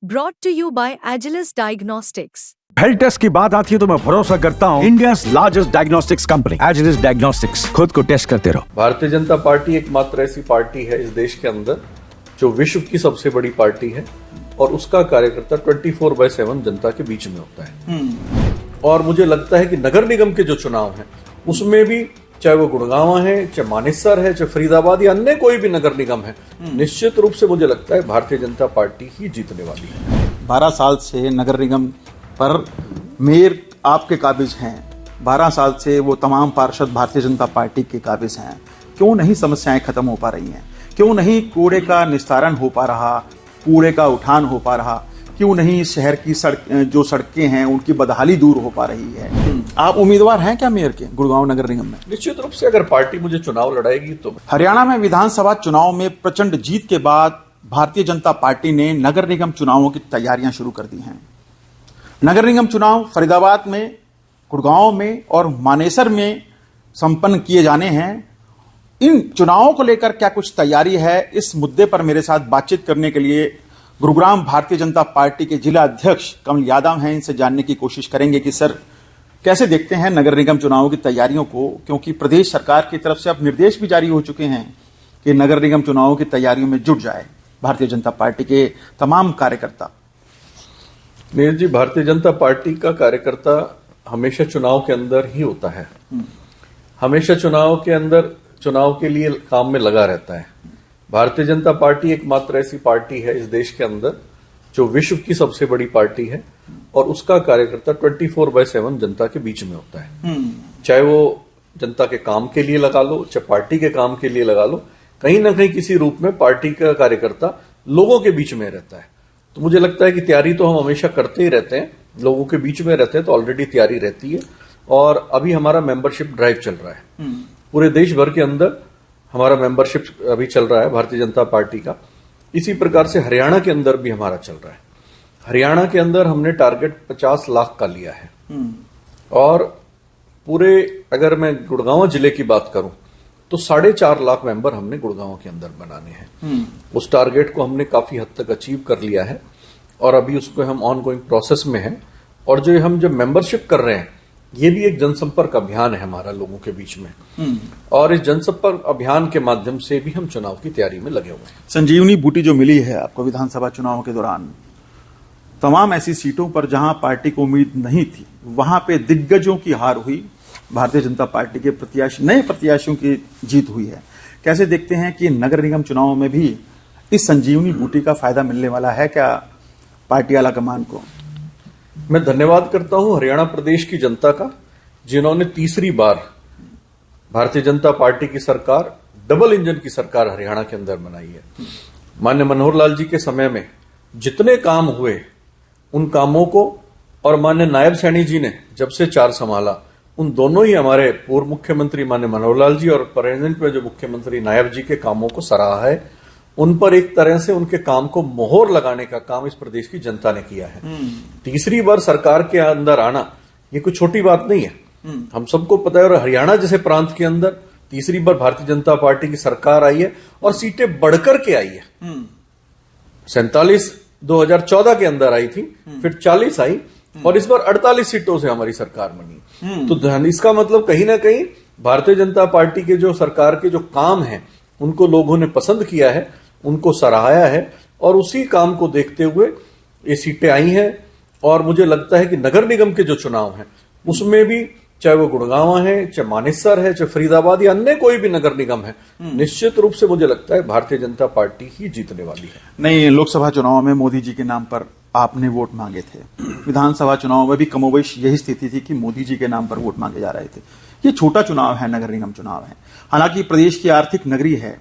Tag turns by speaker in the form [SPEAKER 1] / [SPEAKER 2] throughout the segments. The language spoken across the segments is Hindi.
[SPEAKER 1] brought to you by Agilus Diagnostics.
[SPEAKER 2] Health test की बात आती है तो मैं भरोसा करता हूँ India's largest diagnostics company Agilus diagnostics. खुद को टेस्ट करते रहो।
[SPEAKER 3] भारतीय जनता पार्टी एकमात्र ऐसी पार्टी है इस देश के अंदर जो विश्व की सबसे बड़ी पार्टी है और उसका कार्यकर्ता 24/7 जनता के बीच में होता है। और मुझे लगता है कि नगर निगम के जो चुनाव हैं उसमें भी चाहे वो गुड़गांव है, चाहे मानेसर है, चाहे फरीदाबाद या अन्य कोई भी नगर निगम है, निश्चित रूप से मुझे लगता है भारतीय जनता पार्टी ही जीतने वाली है।
[SPEAKER 4] 12 साल से नगर निगम पर मेयर आपके काबिज हैं, 12 साल से वो तमाम पार्षद भारतीय जनता पार्टी के काबिज हैं। क्यों नहीं समस्याएं खत्म हो पा रही हैं? क्यों नहीं कूड़े का निस्तारण हो पा रहा, कूड़े का उठान हो पा रहा? क्यों नहीं शहर की जो सड़कें हैं उनकी बदहाली दूर हो पा रही है? आप उम्मीदवार हैं क्या मेयर के गुड़गांव नगर निगम में?
[SPEAKER 3] निश्चित रूप से अगर पार्टी मुझे चुनाव लड़ाएगी तो।
[SPEAKER 4] हरियाणा में विधानसभा चुनाव में प्रचंड जीत के बाद भारतीय जनता पार्टी ने नगर निगम चुनावों की तैयारियां शुरू कर दी हैं। नगर निगम चुनाव फरीदाबाद में, गुड़गांव में और मानेसर में संपन्न किए जाने हैं। इन चुनावों को लेकर क्या कुछ तैयारी है, इस मुद्दे पर मेरे साथ बातचीत करने के लिए गुरुग्राम भारतीय जनता पार्टी के जिला अध्यक्ष कमल यादव हैं। इनसे जानने की कोशिश करेंगे कि सर कैसे देखते हैं नगर निगम चुनावों की तैयारियों को, क्योंकि प्रदेश सरकार की तरफ से अब निर्देश भी जारी हो चुके हैं कि नगर निगम चुनावों की तैयारियों में जुट जाए भारतीय जनता पार्टी के तमाम कार्यकर्ता।
[SPEAKER 3] नीरज जी, भारतीय जनता पार्टी का कार्यकर्ता हमेशा चुनाव के अंदर ही होता है, हमेशा चुनाव के अंदर चुनाव के लिए काम में लगा रहता है। भारतीय जनता पार्टी एकमात्र ऐसी पार्टी है इस देश के अंदर जो विश्व की सबसे बड़ी पार्टी है और उसका कार्यकर्ता 24/7 जनता के बीच में होता है। चाहे वो जनता के काम के लिए लगा लो, चाहे पार्टी के काम के लिए लगा लो, कहीं ना कहीं किसी रूप में पार्टी का कार्यकर्ता लोगों के बीच में रहता है। तो मुझे लगता है कि तैयारी तो हम हमेशा करते ही रहते हैं, लोगों के बीच में रहते हैं तो ऑलरेडी तैयारी रहती है। और अभी हमारा मेंबरशिप ड्राइव चल रहा है, पूरे देश भर के अंदर हमारा मेंबरशिप अभी चल रहा है भारतीय जनता पार्टी का। इसी प्रकार से हरियाणा के अंदर भी हमारा चल रहा है। हरियाणा के अंदर हमने टारगेट 50 लाख का लिया है और पूरे अगर मैं गुड़गांव जिले की बात करूं तो 4.5 लाख मेंबर हमने गुड़गांव के अंदर बनाने हैं। उस टारगेट को हमने काफी हद तक अचीव कर लिया है और अभी उसको हम ऑनगोइंग प्रोसेस में हैं। और जो हम जब मेंबरशिप कर रहे हैं ये भी एक जनसंपर्क अभियान है हमारा लोगों के बीच में, और इस जनसंपर्क अभियान के माध्यम से भी हम चुनाव की तैयारी में लगे हुए हैं।
[SPEAKER 4] संजीवनी बूटी जो मिली है आपको विधानसभा चुनाव के दौरान, तमाम ऐसी सीटों पर जहां पार्टी को उम्मीद नहीं थी वहां पे दिग्गजों की हार हुई, भारतीय जनता पार्टी के प्रत्याशी, नए प्रत्याशियों की जीत हुई है। कैसे देखते हैं कि नगर निगम चुनाव में भी इस संजीवनी बूटी का फायदा मिलने वाला है क्या पार्टी आलाकमान को?
[SPEAKER 3] मैं धन्यवाद करता हूं हरियाणा प्रदेश की जनता का, जिन्होंने तीसरी बार भारतीय जनता पार्टी की सरकार, डबल इंजन की सरकार हरियाणा के अंदर बनाई है। माननीय मनोहर लाल जी के समय में जितने काम हुए उन कामों को, और माननीय नायब सैनी जी ने जब से चार संभाला, उन दोनों ही हमारे पूर्व मुख्यमंत्री माननीय मनोहर लाल जी और प्रेजेंट में जो मुख्यमंत्री नायब जी के कामों को सराहा है। उन पर एक तरह से उनके काम को मोहर लगाने का काम इस प्रदेश की जनता ने किया है। तीसरी बार सरकार के अंदर आना ये कोई छोटी बात नहीं है, हम सबको पता है। और हरियाणा जैसे प्रांत के अंदर तीसरी बार भारतीय जनता पार्टी की सरकार आई है और सीटें बढ़कर के आई है। 47 2014 के अंदर आई थी, फिर 40 आई और इस बार 48 सीटों से हमारी सरकार बनी। तो इसका मतलब कहीं ना कहीं भारतीय जनता पार्टी के जो सरकार के जो काम हैं उनको लोगों ने पसंद किया है, उनको सराहाया है और उसी काम को देखते हुए ये सीटें आई हैं। और मुझे लगता है कि नगर निगम के जो चुनाव हैं उसमें भी चाहे वो गुड़गांव है, चाहे मानेसर है, चाहे फरीदाबाद या अन्य कोई भी नगर निगम है, निश्चित रूप से मुझे लगता है भारतीय जनता पार्टी ही जीतने वाली है।
[SPEAKER 4] नहीं, लोकसभा चुनाव में मोदी जी के नाम पर आपने वोट मांगे थे, विधानसभा चुनाव में भी कमोबेश यही स्थिति थी कि मोदी जी के नाम पर वोट मांगे जा रहे थे। ये छोटा चुनाव है, नगर निगम चुनाव है। हालांकि प्रदेश की आर्थिक नगरी है,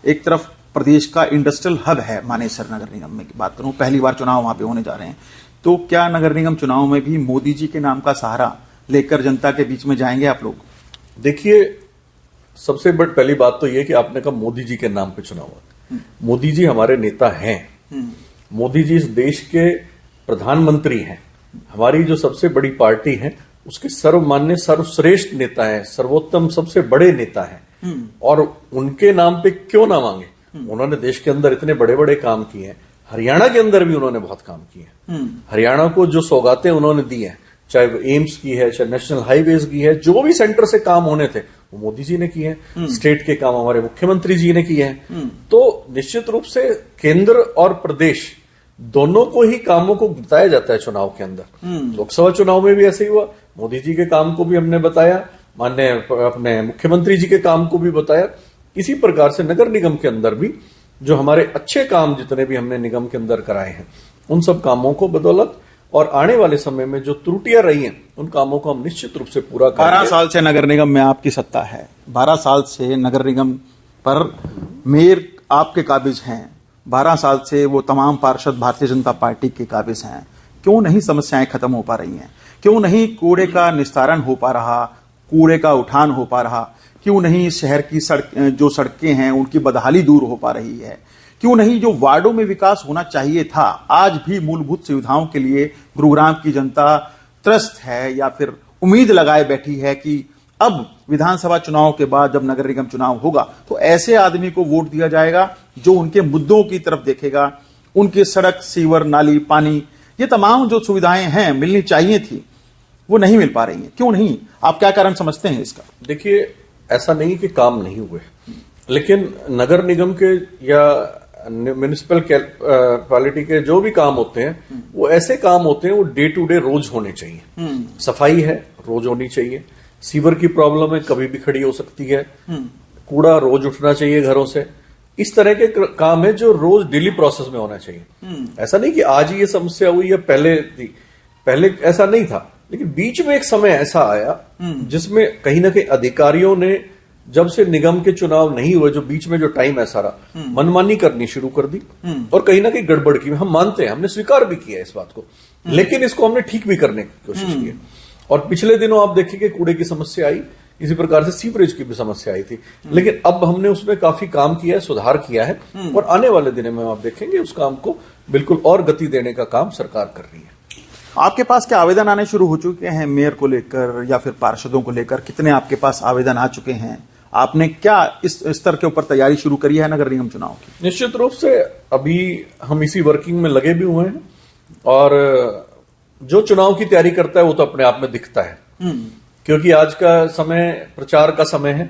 [SPEAKER 4] एक तरफ प्रदेश का इंडस्ट्रियल हब है मानेसर नगर निगम में की बात करूं, पहली बार चुनाव वहां पे होने जा रहे हैं। तो क्या नगर निगम चुनाव में भी मोदी जी के नाम का सहारा लेकर जनता के बीच में जाएंगे आप लोग?
[SPEAKER 3] देखिए, सबसे बड़ी पहली बात तो यह कि आपने कहा मोदी जी के नाम पे चुनाव होता है। मोदी जी हमारे नेता हैं, मोदी जी इस देश के प्रधानमंत्री हैं, हमारी जो सबसे बड़ी पार्टी है उसके सर्वमान्य सर्वश्रेष्ठ नेता है, सर्वोत्तम सबसे बड़े नेता है। और उनके नाम पे क्यों ना मांगे, उन्होंने देश के अंदर इतने बड़े बड़े काम किए हैं। हरियाणा के अंदर भी उन्होंने बहुत काम किए। हरियाणा को जो सौगातें उन्होंने दी हैं, चाहे वो एम्स की है, चाहे नेशनल हाईवेज की है, जो भी सेंटर से काम होने थे वो मोदी जी ने किए हैं। स्टेट के काम हमारे मुख्यमंत्री जी ने किए हैं। तो निश्चित रूप से केंद्र और प्रदेश दोनों को ही कामों को बताया जाता है चुनाव के अंदर। लोकसभा चुनाव में भी ऐसे ही हुआ, मोदी जी के काम को भी हमने बताया, माननीय अपने मुख्यमंत्री जी के काम को भी बताया। इसी प्रकार से नगर निगम के अंदर भी जो हमारे अच्छे काम जितने भी हमने निगम के अंदर कराए हैं, उन सब कामों को बदौलत और आने वाले समय में जो त्रुटियां रही हैं, उन कामों को हम निश्चित रूप से पूरा करेंगे।
[SPEAKER 4] 12 साल से नगर निगम में आपकी सत्ता है, 12 साल से नगर निगम पर मेयर आपके काबिज हैं, 12 साल से वो तमाम पार्षद भारतीय जनता पार्टी के काबिज हैं। क्यों नहीं समस्याएं खत्म हो पा रही हैं? क्यों नहीं कूड़े का निस्तारण हो पा रहा, कूड़े का उठान हो पा रहा? क्यों नहीं शहर की जो सड़कें हैं उनकी बदहाली दूर हो पा रही है? क्यों नहीं जो वार्डों में विकास होना चाहिए था, आज भी मूलभूत सुविधाओं के लिए गुरुग्राम की जनता त्रस्त है या फिर उम्मीद लगाए बैठी है कि अब विधानसभा चुनाव के बाद जब नगर निगम चुनाव होगा तो ऐसे आदमी को वोट दिया जाएगा जो उनके मुद्दों की तरफ देखेगा, उनके सड़क, सीवर, नाली, पानी, ये तमाम जो सुविधाएं हैं मिलनी चाहिए थी, वो नहीं मिल पा रही हैं। क्यों नहीं? आप क्या कारण समझते हैं इसका?
[SPEAKER 3] देखिए, ऐसा नहीं कि काम नहीं हुए, लेकिन नगर निगम के या म्युनिसिपल क्वालिटी के जो भी काम होते हैं वो ऐसे काम होते हैं, वो डे टू डे रोज होने चाहिए। सफाई है, रोज होनी चाहिए। सीवर की प्रॉब्लम है, कभी भी खड़ी हो सकती है। कूड़ा रोज उठना चाहिए घरों से। इस तरह के काम है जो रोज डेली प्रोसेस में होना चाहिए। ऐसा नहीं कि आज ही ये समस्या हुई या पहले थी, पहले ऐसा नहीं था, लेकिन बीच में एक समय ऐसा आया जिसमें कहीं ना कहीं अधिकारियों ने, जब से निगम के चुनाव नहीं हुए, जो बीच में जो टाइम ऐसा रहा, मनमानी करनी शुरू कर दी और कहीं ना कहीं गड़बड़ की। हम मानते हैं, हमने स्वीकार भी किया इस बात को, लेकिन इसको हमने ठीक भी करने की कोशिश की है। और पिछले दिनों आप देखिए कि कूड़े की समस्या आई, इसी प्रकार से सीवरेज की भी समस्या आई थी, लेकिन अब हमने उसमें काफी काम किया है, सुधार किया है और आने वाले दिनों में आप देखेंगे उस काम को बिल्कुल और गति देने का काम सरकार कर रही है।
[SPEAKER 4] आपके पास क्या आवेदन आने शुरू हो चुके हैं मेयर को लेकर या फिर पार्षदों को लेकर? कितने आपके पास आवेदन आ चुके हैं? आपने क्या इस स्तर के ऊपर तैयारी शुरू करी है नगर निगम चुनाव की?
[SPEAKER 3] निश्चित रूप से अभी हम इसी वर्किंग में लगे भी हुए हैं और जो चुनाव की तैयारी करता है वो तो अपने आप में दिखता है, क्योंकि आज का समय प्रचार का समय है।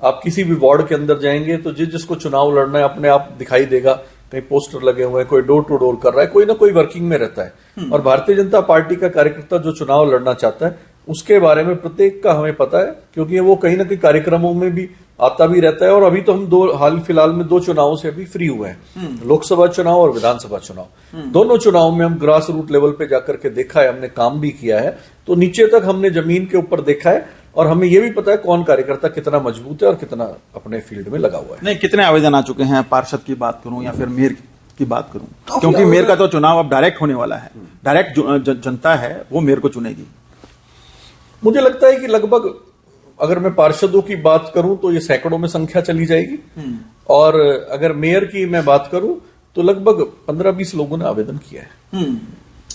[SPEAKER 3] आप किसी भी वार्ड के अंदर जाएंगे तो जिसको चुनाव लड़ना है अपने आप दिखाई देगा। कहीं पोस्टर लगे हुए हैं, कोई डोर टू डोर कर रहा है, कोई ना कोई वर्किंग में रहता है। और भारतीय जनता पार्टी का कार्यकर्ता जो चुनाव लड़ना चाहता है उसके बारे में प्रत्येक का हमें पता है, क्योंकि वो कहीं ना कहीं कार्यक्रमों में भी आता भी रहता है। और अभी तो हम हाल फिलहाल में 2 चुनावों से अभी फ्री हुए हैं, लोकसभा चुनाव और विधानसभा चुनाव। दोनों चुनाव में हम ग्रास रूट लेवल पे जाकर के देखा है, हमने काम भी किया है, तो नीचे तक हमने जमीन के ऊपर देखा है और हमें यह भी पता है कौन कार्यकर्ता कितना मजबूत है और कितना अपने फील्ड में लगा हुआ है।
[SPEAKER 4] नहीं, कितने आवेदन आ चुके हैं? पार्षद की बात करूं या फिर मेयर की बात करूं, क्योंकि मेयर का तो चुनाव अब डायरेक्ट होने वाला है, डायरेक्ट जनता है वो मेयर को चुनेगी।
[SPEAKER 3] मुझे लगता है कि लगभग, अगर मैं पार्षदों की बात करूं तो ये सैकड़ों में संख्या चली जाएगी, और अगर मेयर की मैं बात करूं तो लगभग 15-20 लोगों ने आवेदन किया है।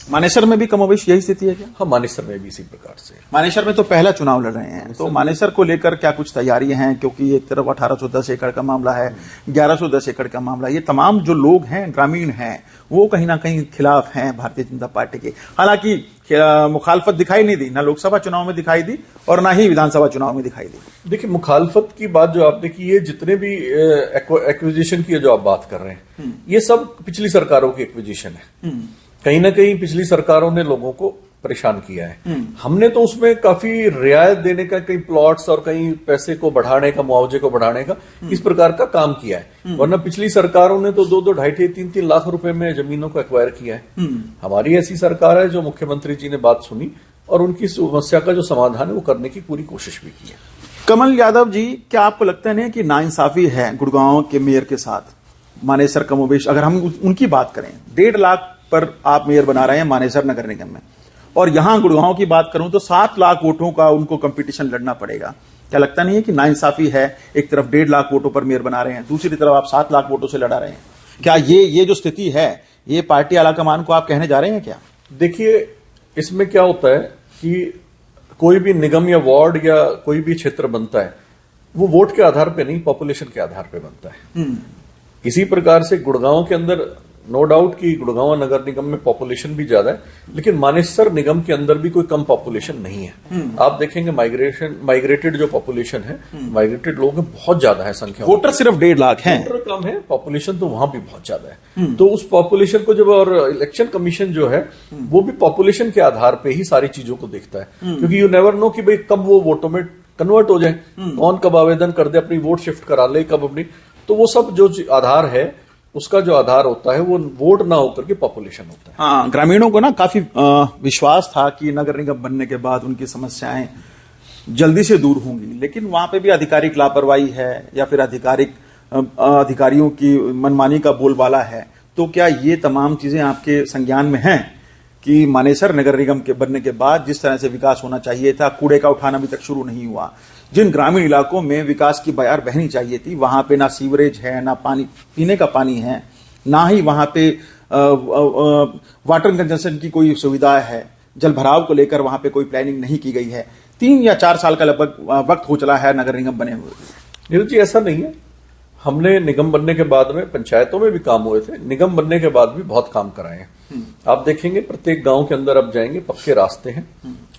[SPEAKER 4] मानेसर में भी कमोबेश यही स्थिति है क्या?
[SPEAKER 3] हाँ, मानेसर में भी इसी प्रकार से।
[SPEAKER 4] मानेसर में तो पहला चुनाव लड़ रहे हैं, तो मानेसर को लेकर क्या कुछ तैयारी हैं? क्योंकि एक तरफ 1810 एकड़ का मामला है, 1110 एकड़ का मामला, ये तमाम जो लोग हैं, ग्रामीण हैं, वो कहीं ना कहीं खिलाफ हैं भारतीय जनता पार्टी के। हालांकि मुखालफत दिखाई नहीं दी, ना लोकसभा चुनाव में दिखाई दी और ना ही विधानसभा चुनाव में दिखाई दी।
[SPEAKER 3] देखिए, मुखालफत की बात जो आपने की है, जितने भी एक्विजिशन की जो आप बात कर रहे हैं, ये सब पिछली सरकारों की एक्विजिशन है। कहीं ना कहीं पिछली सरकारों ने लोगों को परेशान किया है। हमने तो उसमें काफी रियायत देने का, कई प्लॉट्स और कई पैसे को बढ़ाने का, मुआवजे को बढ़ाने का, इस प्रकार का काम किया है। वरना पिछली सरकारों ने तो 2-2, 2.5, 3-3 लाख रुपए में जमीनों को एक्वायर किया है। हमारी ऐसी सरकार है जो मुख्यमंत्री जी ने बात सुनी और उनकी समस्या का जो समाधान है वो करने की पूरी कोशिश भी की है।
[SPEAKER 4] कमल यादव जी, क्या आपको लगता नहीं कि नाइंसाफी है गुड़गांव के मेयर के साथ? मानेसर कमोबेश, अगर हम उनकी बात करें, 1.5 लाख पर आप मेयर बना रहे हैं मानेसर नगर निगम में, और यहां गुड़गांव की बात करूं तो 7 लाख वोटों का उनको कंपटीशन लड़ना पड़ेगा। क्या लगता नहीं है कि नाइंसाफी है? एक तरफ 1.5 लाख वोटों पर मेयर बना रहे हैं, दूसरी तरफ आप 7 लाख वोटों से लड़ा रहे हैं। क्या ये जो स्थिति है, ये पार्टी आलाकमान को आप कहने जा रहे हैं क्या?
[SPEAKER 3] देखिए, इसमें क्या होता है कि कोई भी निगम या वार्ड या कोई भी क्षेत्र बनता है, वो वोट के आधार पर नहीं, पॉपुलेशन के आधार पर बनता है। इसी प्रकार से गुड़गांव के अंदर नो डाउट कि गुड़गांव नगर निगम में पॉपुलेशन भी ज्यादा है, लेकिन मानेसर निगम के अंदर भी कोई कम पॉपुलेशन नहीं है। आप देखेंगे माइग्रेटेड जो पॉपुलेशन है, माइग्रेटेड लोगों में बहुत ज्यादा है संख्या।
[SPEAKER 4] वोटर सिर्फ 1.5 लाख हैं।
[SPEAKER 3] वोटर कम है, पॉपुलेशन तो वहां भी बहुत ज्यादा है। तो उस पॉपुलेशन को जब, और इलेक्शन कमीशन जो है वो भी पॉपुलेशन के आधार पे ही सारी चीजों को देखता है, क्योंकि यू नेवर नो कि भाई कब वो वोटों में कन्वर्ट हो जाए, कौन कब आवेदन कर दे, अपनी वोट शिफ्ट करा ले, कब अपनी, तो वो सब जो आधार है, उसका जो आधार होता है वो वोट ना होकर के पॉपुलेशन होता है।
[SPEAKER 4] हाँ, ग्रामीणों को ना काफी विश्वास था कि नगर निगम बनने के बाद उनकी समस्याएं जल्दी से दूर होंगी, लेकिन वहां पे भी आधिकारिक लापरवाही है या फिर अधिकारियों की मनमानी का बोलबाला है। तो क्या ये तमाम चीजें आपके संज्ञान में हैं कि मानेसर नगर निगम के बनने के बाद जिस तरह से विकास होना चाहिए था, कूड़े का उठाना अभी तक शुरू नहीं हुआ, जिन ग्रामीण इलाकों में विकास की बयार बहनी चाहिए थी वहां पे ना सीवरेज है, ना पानी, पीने का पानी है, ना ही वहां पे वाटर कंजम्पशन की कोई सुविधा है, जल भराव को लेकर वहां पे कोई प्लानिंग नहीं की गई है। 3 या 4 साल का लगभग वक्त हो चला है नगर निगम बने हुए।
[SPEAKER 3] नीरज जी, ऐसा नहीं है। हमने निगम बनने के बाद में पंचायतों में भी काम हुए थे, निगम बनने के बाद भी बहुत काम कराए हैं। आप देखेंगे प्रत्येक गांव के अंदर अब जाएंगे, पक्के रास्ते हैं,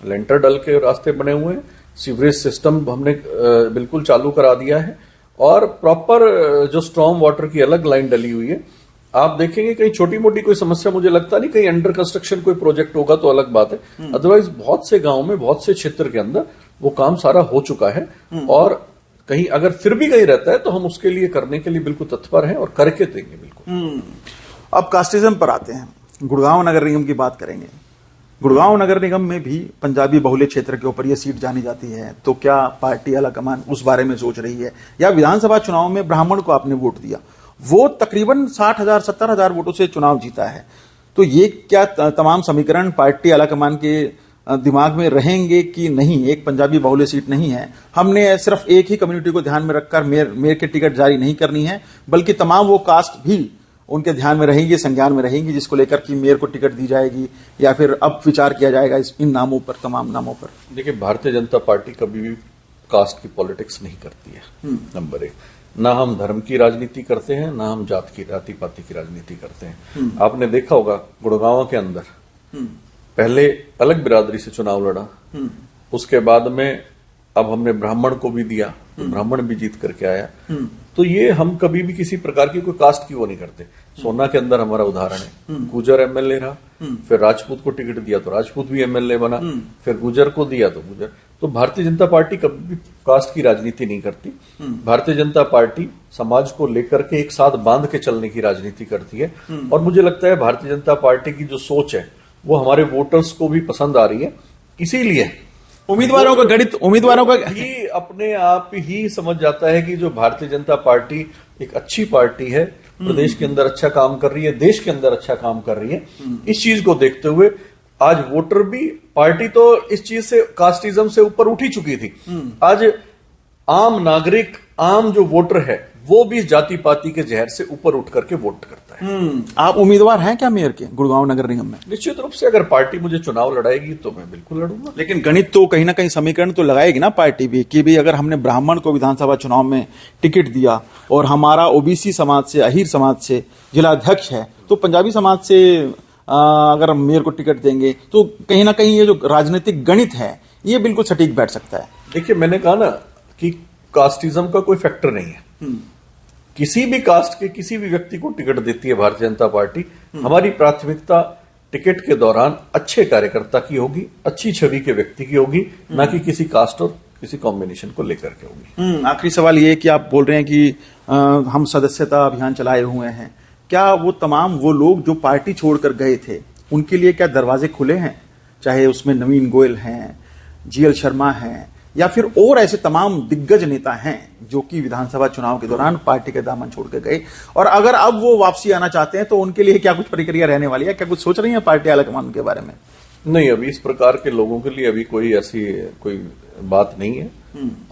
[SPEAKER 3] लेंटर डल के रास्ते बने हुए हैं, सीवरेज सिस्टम हमने बिल्कुल चालू करा दिया है, और प्रॉपर जो स्ट्रॉम वाटर की अलग लाइन डली हुई है। आप देखेंगे कहीं छोटी मोटी कोई समस्या, मुझे लगता नहीं, कहीं अंडर कंस्ट्रक्शन कोई प्रोजेक्ट होगा तो अलग बात है, अदरवाइज बहुत से गांव में, बहुत से क्षेत्र के अंदर वो काम सारा हो चुका है। और कहीं अगर फिर भी कहीं रहता है तो हम उसके लिए करने के लिए बिल्कुल तत्पर हैं और करके देंगे बिल्कुल।
[SPEAKER 4] अब कास्टिज्म पर आते हैं, गुड़गांव नगर निगम की बात करेंगे। गुड़गांव नगर निगम में भी पंजाबी बहुल्य क्षेत्र के ऊपर यह सीट जानी जाती है, तो क्या पार्टी आलाकमान उस बारे में सोच रही है? या विधानसभा चुनाव में ब्राह्मण को आपने वोट दिया, वो तकरीबन 60,000-70,000 वोटों से चुनाव जीता है, तो ये क्या तमाम समीकरण पार्टी आलाकमान के दिमाग में रहेंगे कि नहीं, एक पंजाबी बहुल्य सीट नहीं है, हमने सिर्फ एक ही कम्युनिटी को ध्यान में रखकर मेयर की टिकट जारी नहीं करनी है, बल्कि तमाम वो कास्ट भी उनके ध्यान में रहेंगी, संज्ञान में रहेंगी, जिसको लेकर कि मेयर को टिकट दी जाएगी, या फिर अब विचार किया जाएगा इन नामों पर, तमाम नामों पर?
[SPEAKER 3] देखिए, भारतीय जनता पार्टी कभी भी कास्ट की पॉलिटिक्स नहीं करती है, नंबर 1। ना हम धर्म की राजनीति करते हैं, ना हम जाति पाति की राजनीति करते हैं। आपने देखा होगा गुड़गांव के अंदर पहले अलग बिरादरी से चुनाव लड़ा, उसके बाद में अब हमने ब्राह्मण को भी दिया, तो ब्राह्मण भी जीत करके आया। तो ये हम कभी भी किसी प्रकार की कोई कास्ट की वो नहीं करते। सोना के अंदर हमारा उदाहरण है, गुजर एमएलए रहा, फिर राजपूत को टिकट दिया तो राजपूत भी एमएलए बना, फिर गुजर को दिया तो गुजर। तो भारतीय जनता पार्टी कभी भी कास्ट की राजनीति नहीं करती। भारतीय जनता पार्टी समाज को लेकर के एक साथ बांध के चलने की राजनीति करती है, और मुझे लगता है भारतीय जनता पार्टी की जो सोच है वो हमारे वोटर्स को भी पसंद आ रही है। इसीलिए
[SPEAKER 4] उम्मीदवारों का
[SPEAKER 3] ही अपने आप ही समझ जाता है कि जो भारतीय जनता पार्टी एक अच्छी पार्टी है, प्रदेश के अंदर अच्छा काम कर रही है, देश के अंदर अच्छा काम कर रही है, इस चीज को देखते हुए आज वोटर भी, पार्टी तो इस चीज से, कास्टिज्म से ऊपर उठ ही चुकी थी। आज आम नागरिक, आम जो वोटर है, वो भी जाति पाति के जहर से ऊपर उठ करके वोट करता है।
[SPEAKER 4] आप उम्मीदवार हैं क्या मेयर के गुड़गांव नगर निगम में?
[SPEAKER 3] निश्चित रूप से अगर पार्टी मुझे चुनाव लड़ाएगी तो मैं बिल्कुल लड़ूंगा।
[SPEAKER 4] लेकिन गणित तो कहीं ना कहीं समीकरण तो लगाएगी ना पार्टी भी, कि भी अगर हमने ब्राह्मण को विधानसभा चुनाव में टिकट दिया और हमारा ओबीसी समाज से, अहीर समाज से जिलाध्यक्ष है, तो पंजाबी समाज से अगर मेयर को टिकट देंगे तो कहीं ना कहीं ये जो राजनीतिक गणित है ये बिल्कुल सटीक बैठ सकता है।
[SPEAKER 3] देखिए, मैंने कहा ना कि कास्टिज्म का कोई फैक्टर नहीं है। किसी भी कास्ट के किसी भी व्यक्ति को टिकट देती है भारतीय जनता पार्टी। हमारी प्राथमिकता टिकट के दौरान अच्छे कार्यकर्ता की होगी, अच्छी छवि के व्यक्ति की होगी, ना कि किसी कास्ट और किसी कॉम्बिनेशन को लेकर के होगी।
[SPEAKER 4] आखिरी सवाल ये कि आप बोल रहे हैं कि हम सदस्यता अभियान चलाए हुए हैं, क्या वो तमाम वो लोग जो पार्टी छोड़कर गए थे उनके लिए क्या दरवाजे खुले हैं? चाहे उसमें नवीन गोयल हैं, जीएल शर्मा हैं, या फिर और ऐसे तमाम दिग्गज नेता हैं जो कि विधानसभा चुनाव के दौरान पार्टी के दामन छोड़ के गए, और अगर अब वो वापसी आना चाहते हैं तो उनके लिए क्या कुछ प्रक्रिया रहने वाली है? क्या कुछ सोच रही है पार्टी आलाकमान के बारे में?
[SPEAKER 3] नहीं, अभी इस प्रकार के लोगों के लिए अभी कोई ऐसी कोई बात नहीं है,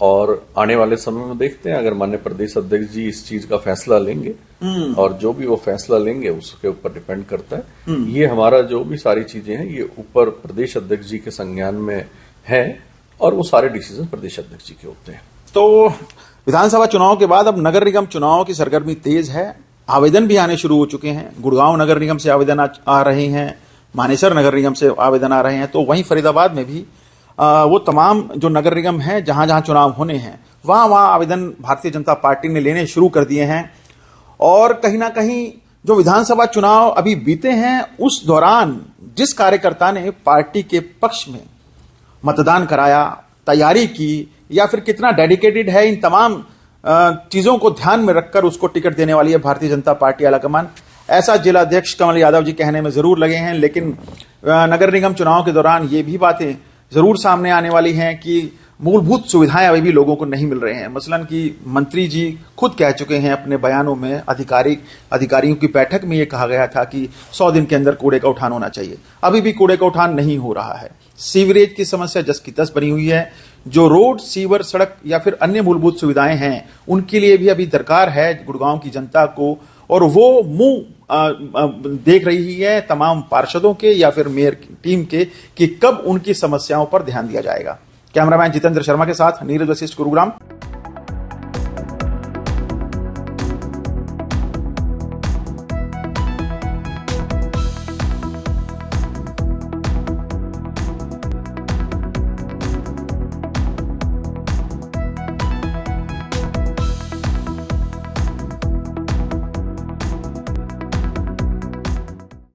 [SPEAKER 3] और आने वाले समय में देखते हैं। अगर माननीय प्रदेश अध्यक्ष जी इस चीज का फैसला लेंगे, और जो भी वो फैसला लेंगे उसके ऊपर डिपेंड करता है। ये हमारा जो भी सारी चीजें हैं ये ऊपर प्रदेश अध्यक्ष जी के संज्ञान में है, और वो सारे डिसीजन प्रदेश अध्यक्ष जी के होते हैं।
[SPEAKER 4] तो विधानसभा चुनाव के बाद अब नगर निगम चुनाव की सरगर्मी तेज है। आवेदन भी आने शुरू हो चुके हैं। गुड़गांव नगर निगम से आवेदन आ रहे हैं, मानेसर नगर निगम से आवेदन आ रहे हैं। तो वहीं फरीदाबाद में भी वो तमाम जो नगर निगम हैं जहां जहां चुनाव होने हैं वहां आवेदन भारतीय जनता पार्टी ने लेने शुरू कर दिए हैं। और कहीं ना कहीं जो विधानसभा चुनाव अभी बीते हैं उस दौरान जिस कार्यकर्ता ने पार्टी के पक्ष में मतदान कराया, तैयारी की, या फिर कितना डेडिकेटेड है, इन तमाम चीजों को ध्यान में रखकर उसको टिकट देने वाली है भारतीय जनता पार्टी आलाकमान। ऐसा जिलाध्यक्ष कमल यादव जी कहने में जरूर लगे हैं। लेकिन नगर निगम चुनाव के दौरान ये भी बातें जरूर सामने आने वाली हैं कि मूलभूत सुविधाएं अभी भी लोगों को नहीं मिल रहे हैं। मसलन कि मंत्री जी खुद कह चुके हैं अपने बयानों में, अधिकारियों की बैठक में ये कहा गया था कि 100 दिन के अंदर कूड़े का उठान होना चाहिए। अभी भी कूड़े का उठान नहीं हो रहा है। सीवरेज की समस्या जस की तस बनी हुई है। जो रोड, सीवर, सड़क या फिर अन्य मूलभूत सुविधाएं हैं उनके लिए भी अभी दरकार है गुड़गांव की जनता को, और वो मुंह देख रही है तमाम पार्षदों के या फिर मेयर की टीम के कि कब उनकी समस्याओं पर ध्यान दिया जाएगा। कैमरामैन जितेंद्र शर्मा के साथ नीरज वशिष्ठ, गुरुग्राम।